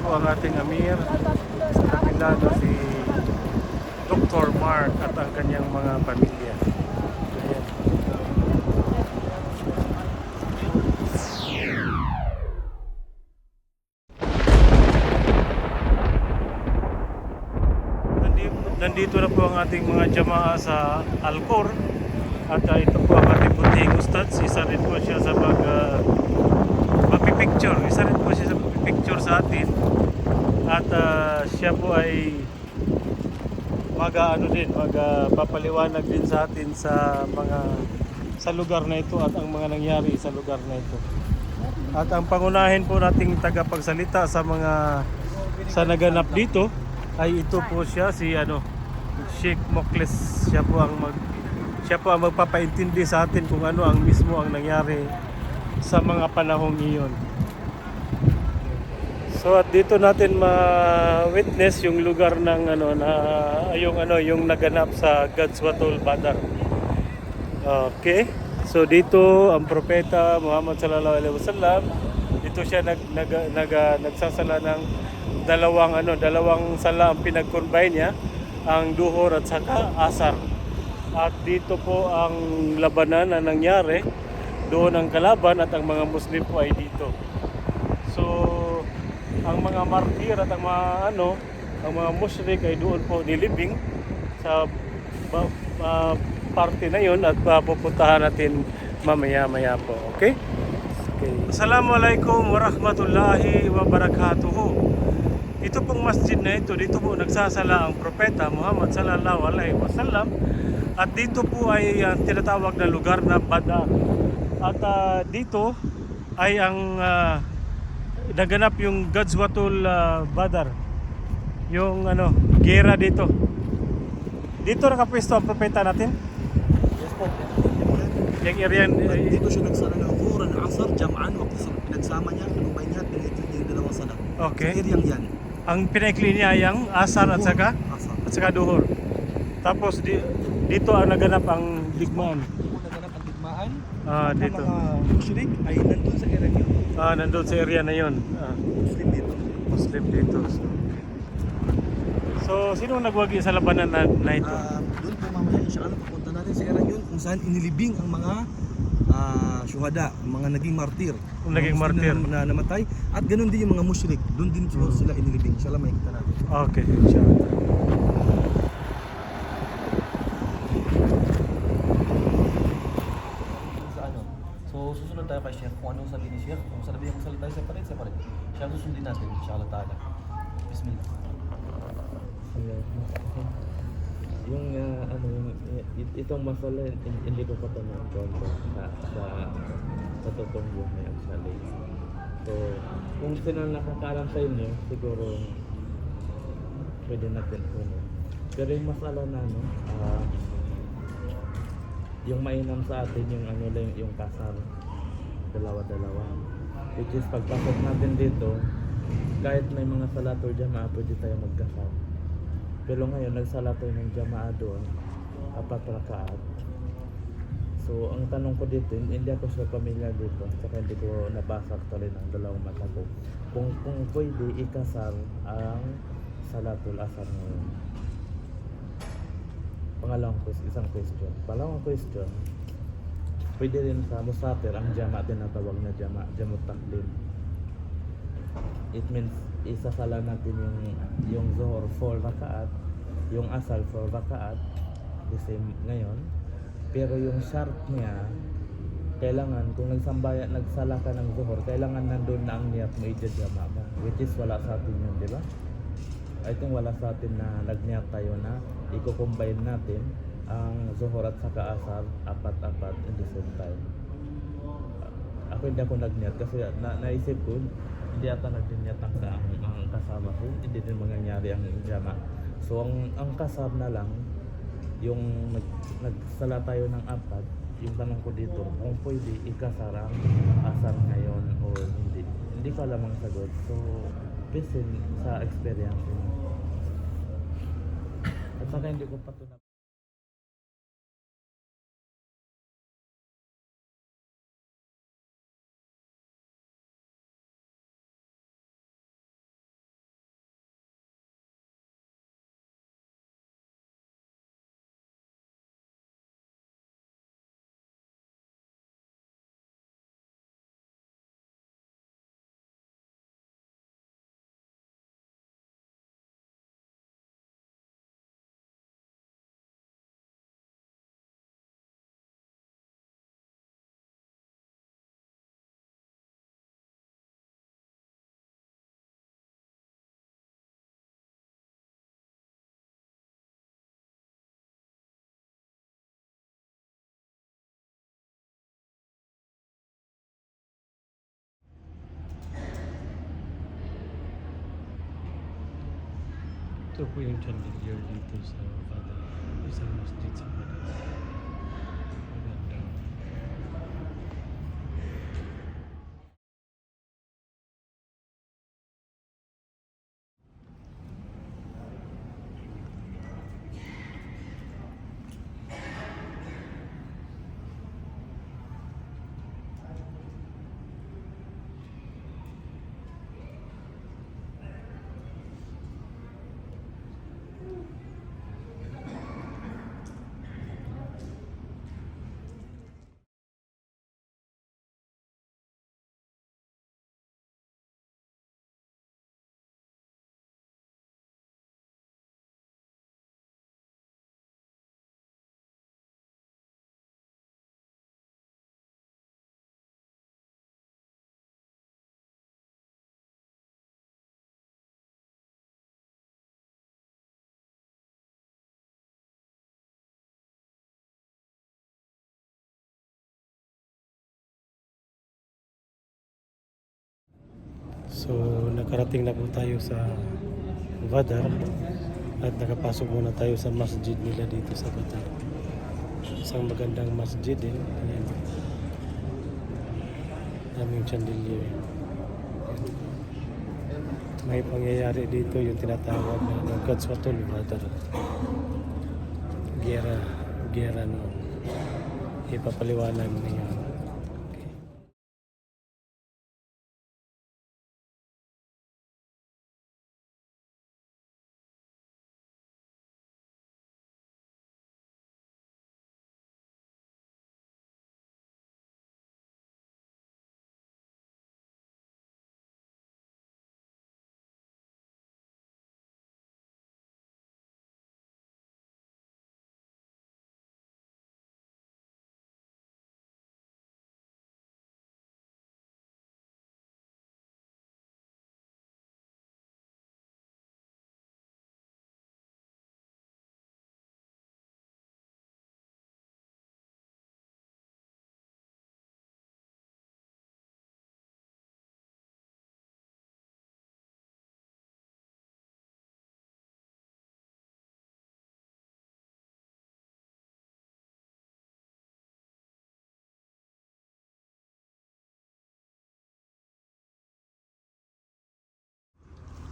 po ang ating Amir. Sa kabila na si Dr. Mark at ang kanyang mga pamilya. Ayan. Nandito na po ang ating mga jamaa sa Alcor. At ito po ang ating bunting ustads. Isa rin po siya sa magpipicture. Isa rin po siya sa magpipicture sa atin. At siya po ay magpapaliwanag din sa atin sa lugar na ito at ang mga nangyari sa lugar na ito. At ang pangunahin po nating tagapagsalita sa naganap dito ay ito po siya, si Sheikh Mokles. Siya po ang magpapaintindi sa atin kung ano ang mismo ang nangyari sa mga panahong iyon. So at dito natin ma-witness yung lugar ng yung naganap sa Ghazwatul Badr. Okay. So dito ang propeta Muhammad sallallahu alaihi wasallam, dito siya nagsasala ng dalawang sala ang pinag-combine niya, ang duhur at saka asar. At dito po ang labanan na nangyari, doon ang kalaban at ang mga Muslim po ay dito. So ang mga martir at ang mga musyrik ay doon po nilibing sa parte na yun at pupuntahan natin mamaya po. Okay? Assalamualaikum warahmatullahi wabarakatuh. Ito pong masjid na ito, dito po nagsasala ang propeta Muhammad sallallahu alaihi wasallam. At dito po ay tinatawag na lugar na Badr. At dito ay ang naganap yung Ghazwatul Badr. Yung gera dito. Dito nakapwesto ang propeta natin. Yes po. Yung area Dito siya nagsala ng Dhuhr and Asr, Jam'an, pinagsama niya, kanubay niya, pinaikli niya yung dalawang sala. Okay. Sa areang yan. Ang pinaikli niya yung Asar at saka Duhur. Tapos dito ang naganap ang digmaan. Dito naganap ang digmaan. Dito. Ang mga musyrik ay nandun sa area yun. Nandun sa area na yun. Muslim dito. Muslim dito. So sino nagwagi sa labanan na ito? Doon po mamaya inshallah pupunta natin sa area yun kung saan inilibing ang mga syuhada, mga naging martir. Naging martir na namatay. At ganoon din yung mga musyrik. Doon din sila inilibing. Inshallah makikita natin. Okay, inshallah. So susunod tayo kay Sheikh kung anong sabi ni Sheikh. Kung sabi yung salita separate. Siya ang susundin natin inshallah ta'ala. Bismillah. Itong masala hindi ko pa ito na-encounter sa totoong buhay actually. So kung sino nakakaalam sa inyo, siguro pwede natin kunin. Pero yung masala na yung mainam sa atin yung kasal dalawa-dalawa, which is pagpasok natin dito kahit may mga salatul jamaa pwede tayo magkasal. Pero ngayon nagsala tayo ng jamaa doon 4 rakaat. So ang tanong ko dito, hindi ako sa pamilya dito saka hindi ko nabasa actually ng dalawang mata ko kung pwede ikasal ang salatul asar ngayon. Isang question. Pangalawang question, pwede rin sa musafir ang jama tinatawag na jamut takdim. It means isasala natin yung zuhur 4 rakaat, yung asal 4 rakaat, the same ngayon. Pero yung shart niya, kailangan kung nagsala ka ng zuhur, kailangan nandun na ang niyat mo ijajama mo, which is wala sa atin yun, di ba? I think wala sa atin na nagniyat tayo na i-combine natin ang zuhur at saka asar apat in the same time. Ako hindi ako nagniyat kasi naisip ko hindi ata nagniyat ang kasama ko, hindi din mangyayari ang jama. So ang kasab na lang yung nagsala tayo ng 4. Yung tanong ko dito kung pwede ikasar ang asar ngayon o hindi ko alam ang sagot. So based sa experience at saka hindi ko patunay. Ito po yung chandelier dito sa Badal. Isang masjid sa Badal. Maganda. So, nakarating na po tayo sa Badar at nakapasok muna tayo sa masjid nila dito sa Badar. Isang magandang masjid din. Ayan. Daming chandelier. May pangyayari dito yung tinatawag na Gadswatul Badar. Gera noon. Ipapaliwanag niya.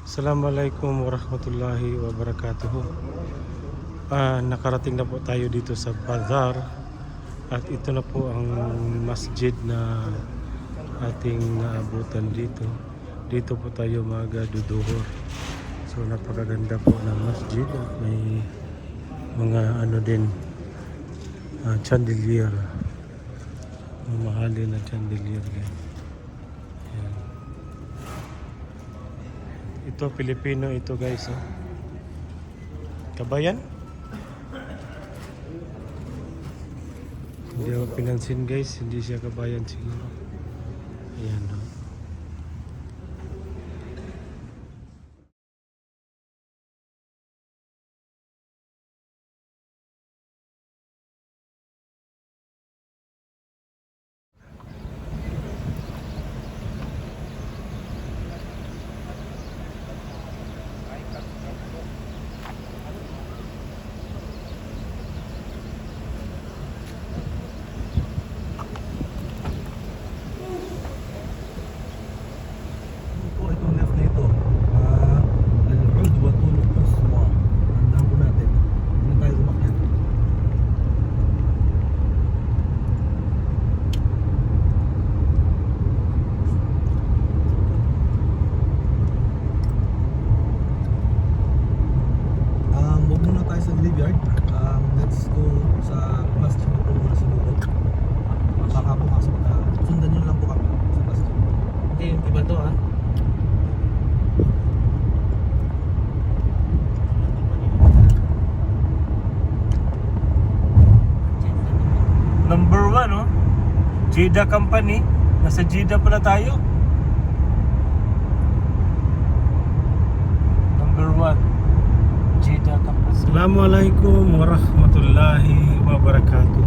Assalamualaikum warahmatullahi wabarakatuh. Nakarating na po tayo dito sa Badar at ito na po ang masjid na ating naabutan dito. Dito po tayo magduduhor. So napakaganda po ng masjid at may mga ano din chandelier. Mamahalin na chandelier din. Ayan. Ito Pilipino ito guys, oh. Kabayan? Hindi ako pinansin guys, hindi siya kabayan siguro. Ayan, oh. Let's go sa masjid po muna sa loob. Baka pumasok na. Sundan nyo lang po kami sa masjid. Hindi, iba to ha. Number 1, oh. Jeddah Company. Nasa Jeddah pala tayo. Number 1, Jeddah Company. Assalamualaikum warahmatullahi wabarakatuh.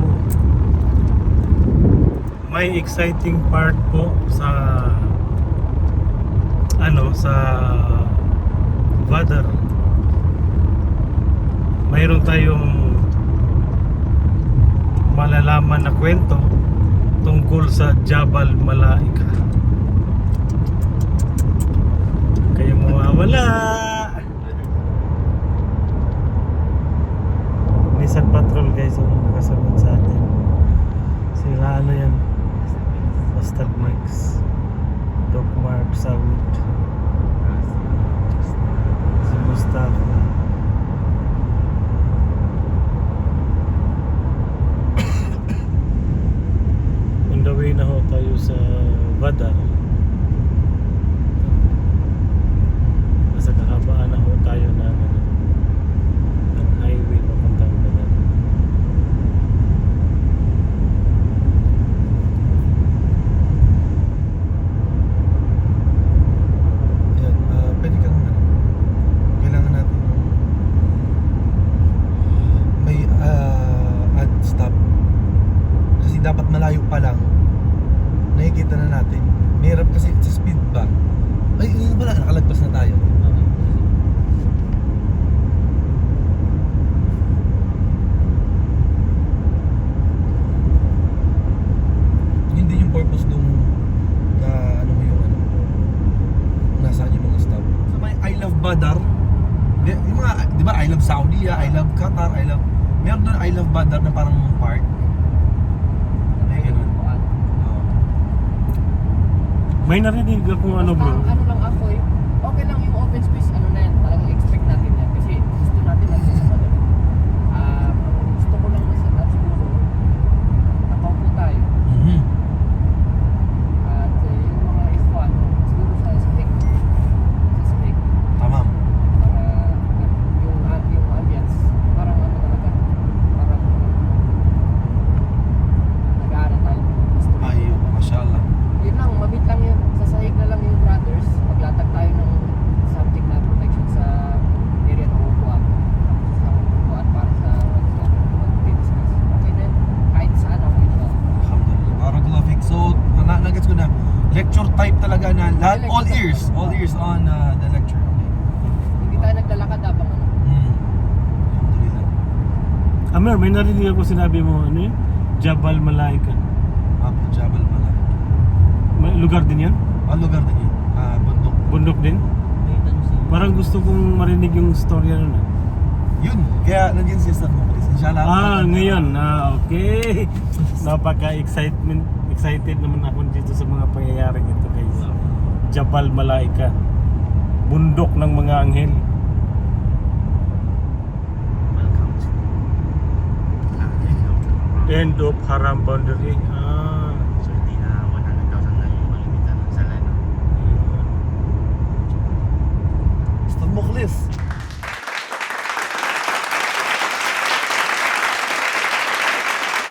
May exciting part po sa sa Badar. mayroon tayong malalaman na kwento tungkol sa Jabal Malaika. Kayo mawawala. Nissan Patrol guys ang nakasagot sa atin. Sila ano yan? Bastard Max, Doc Mark Saud, si Mustafa. On the way na ho tayo sa Badar. Nasa kakabaan na ho tayo ng highway papuntang Badar. Yan, pwede kang kailangan natin may add stop kasi dapat malayo pa lang nakikita na natin. Mahirap kasi sa speed ba ay wala, nakalagpas na tayo. Yun din yung purpose nung na ano mo yung ano nasaan yung mga stop. So may I love Badar. Yung mga, di ba I love Saudi, I love Qatar, I love, meron doon I love Badar na parang park. May ganun. May narinig akong ano bro. Ano lang ako eh. Okay lang yung open space, ano na yan. Talagang expect natin yan. Kasi gusto natin natin sa Badar. Gusto ko lang nasa at siguro nakaupo tayo. Mhm. At yung mga ikhwan, siguro sa sahig. Sa sahig. Tamam. Para yung ambience, parang ano talaga. Parang nag-aaral tayo. Gusto ko. Ay, mashallah. Yun lang, mabit lang yun. Sa sahig na lang yung brothers. Maglatag tayo ng subject na protection sa area ng upuan. Tapos sa upuan para sa mag-discuss. Okay na yun. Kahit saan ako yun. Alhamdulillah. Barakallahu fik. So, nagets ko na. Lecture type talaga na lahat, all ears on the lecture. Hindi tayo naglalakad habang ano. Alhamdulillah. Amer, may narinig ako sinabi mo ano yun? Jabal Malaika. Apo, Jabal Mala. May lugar din yan? Ang lugar na yun? Bundok. Bundok din? Parang gusto kong marinig yung storya nun ah. Yun. Kaya nandiyan si Ustad Muklis. Inshallah. Ngayon. Okay. Excited naman ako dito sa mga pangyayaring ito guys. Jabal Malaika. Bundok ng mga anghel. End of Haram Boundary. So hindi na 100,000 lang yung malimitan sa lano. Ustad Muklis.